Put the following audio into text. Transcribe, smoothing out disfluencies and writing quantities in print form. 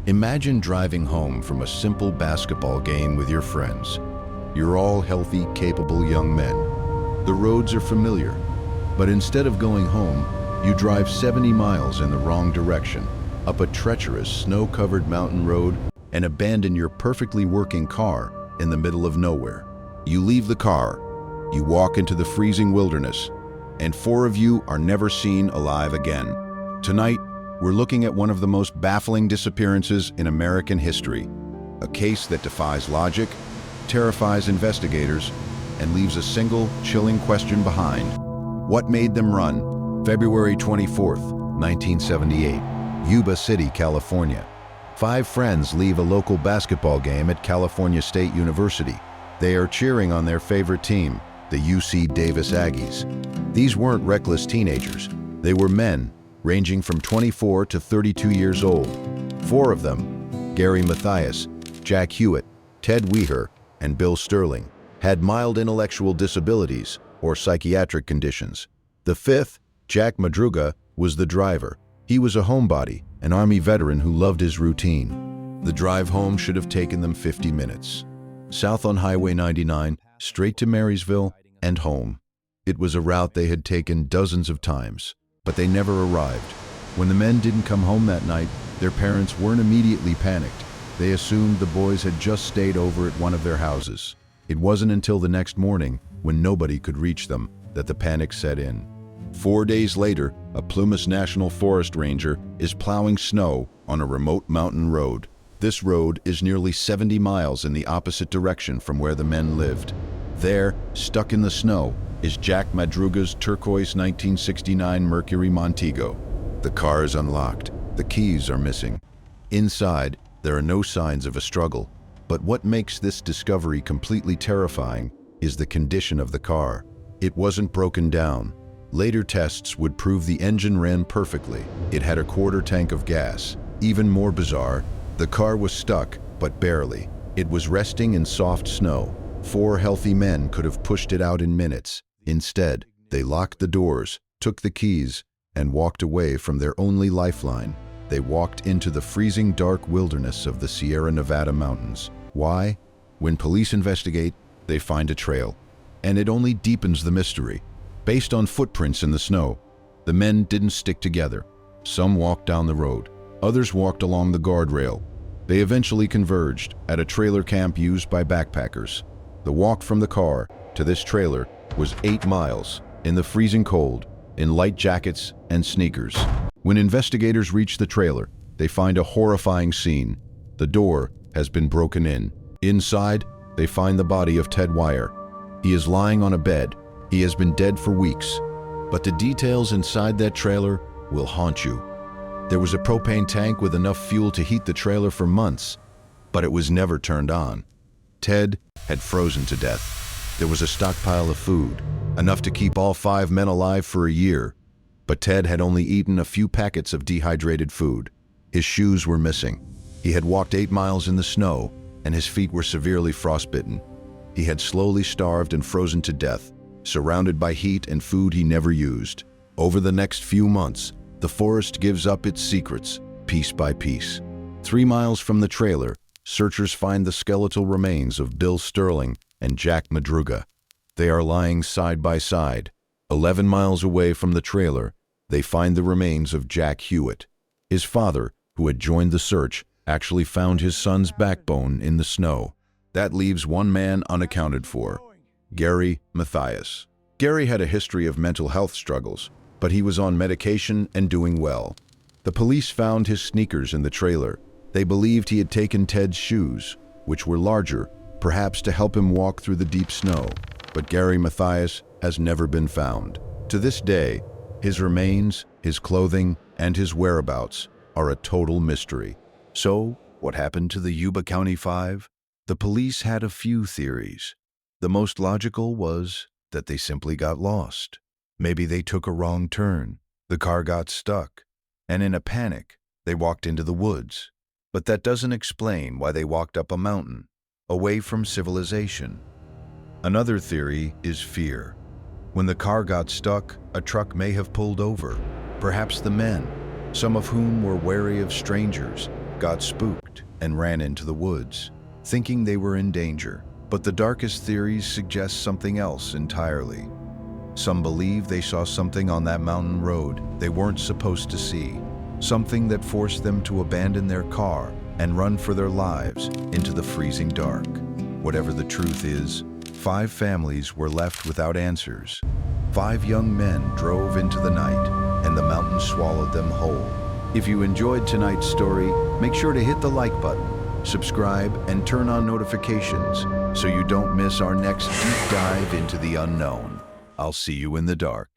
Imagine driving home from a simple basketball game with your friends. You're all healthy, capable young men. The roads are familiar, but instead of going home, you drive 70 miles in the wrong direction, up a treacherous, snow-covered mountain road, and abandon your perfectly working car in the middle of nowhere. You leave the car, you walk into the freezing wilderness, and 4 of you are never seen alive again. Tonight, we're looking at one of the most baffling disappearances in American history, a case that defies logic, terrifies investigators, and leaves a single, chilling question behind. What made them run? February 24th, 1978, Yuba City, California. 5 friends leave a local basketball game at California State University. They are cheering on their favorite team, the UC Davis Aggies. These weren't reckless teenagers. They were men, ranging from 24 to 32 years old. 4 of them, Gary Mathias, Jack Hewitt, Ted Weiher, and Bill Sterling, had mild intellectual disabilities or psychiatric conditions. The 5th, Jack Madruga, was the driver. He was a homebody, an Army veteran who loved his routine. The drive home should have taken them 50 minutes. South on Highway 99, straight to Marysville, and home. It was a route they had taken dozens of times, but they never arrived. When the men didn't come home that night, their parents weren't immediately panicked. They assumed the boys had just stayed over at one of their houses. It wasn't until the next morning, when nobody could reach them, that the panic set in. 4 days later, a Plumas National Forest ranger is plowing snow on a remote mountain road. This road is nearly 70 miles in the opposite direction from where the men lived. There, stuck in the snow, is Jack Madruga's turquoise 1969 Mercury Montego. The car is unlocked. The keys are missing. Inside, there are no signs of a struggle. But what makes this discovery completely terrifying is the condition of the car. It wasn't broken down. Later tests would prove the engine ran perfectly. It had a quarter tank of gas. Even more bizarre, the car was stuck, but barely. It was resting in soft snow. 4 healthy men could have pushed it out in minutes. Instead, they locked the doors, took the keys, and walked away from their only lifeline. They walked into the freezing dark wilderness of the Sierra Nevada mountains. Why? When police investigate, they find a trail, and it only deepens the mystery. Based on footprints in the snow, the men didn't stick together. Some walked down the road, others walked along the guardrail. They eventually converged at a trailer camp used by backpackers. The walk from the car to this trailer was 8 miles, in the freezing cold, in light jackets and sneakers. When investigators reach the trailer, they find a horrifying scene. The door has been broken in. Inside, they find the body of Ted Weiher. He is lying on a bed. He has been dead for weeks. But the details inside that trailer will haunt you. There was a propane tank with enough fuel to heat the trailer for months, but it was never turned on. Ted had frozen to death. There was a stockpile of food, enough to keep all 5 men alive for a year. But Ted had only eaten a few packets of dehydrated food. His shoes were missing. He had walked 8 miles in the snow, and his feet were severely frostbitten. He had slowly starved and frozen to death, surrounded by heat and food he never used. Over the next few months, the forest gives up its secrets, piece by piece. 3 miles from the trailer, searchers find the skeletal remains of Bill Sterling and Jack Madruga. They are lying side by side. 11 miles away from the trailer, they find the remains of Jack Hewitt. His father, who had joined the search, actually found his son's backbone in the snow. That leaves 1 man unaccounted for, Gary Mathias. Gary had a history of mental health struggles, but he was on medication and doing well. The police found his sneakers in the trailer. They believed he had taken Ted's shoes, which were larger, perhaps to help him walk through the deep snow. But Gary Mathias has never been found. To this day, his remains, his clothing, and his whereabouts are a total mystery. So, what happened to the Yuba County Five? The police had a few theories. The most logical was that they simply got lost. Maybe they took a wrong turn, the car got stuck, and in a panic, they walked into the woods. But that doesn't explain why they walked up a mountain, away from civilization. Another theory is fear. When the car got stuck, a truck may have pulled over. Perhaps the men, some of whom were wary of strangers, got spooked and ran into the woods, thinking they were in danger. But the darkest theories suggest something else entirely. Some believe they saw something on that mountain road they weren't supposed to see, something that forced them to abandon their car and run for their lives into the freezing dark. Whatever the truth is, 5 families were left without answers. 5 young men drove into the night, and the mountain swallowed them whole. If you enjoyed tonight's story, make sure to hit the like button, subscribe, and turn on notifications so you don't miss our next deep dive into the unknown. I'll see you in the dark.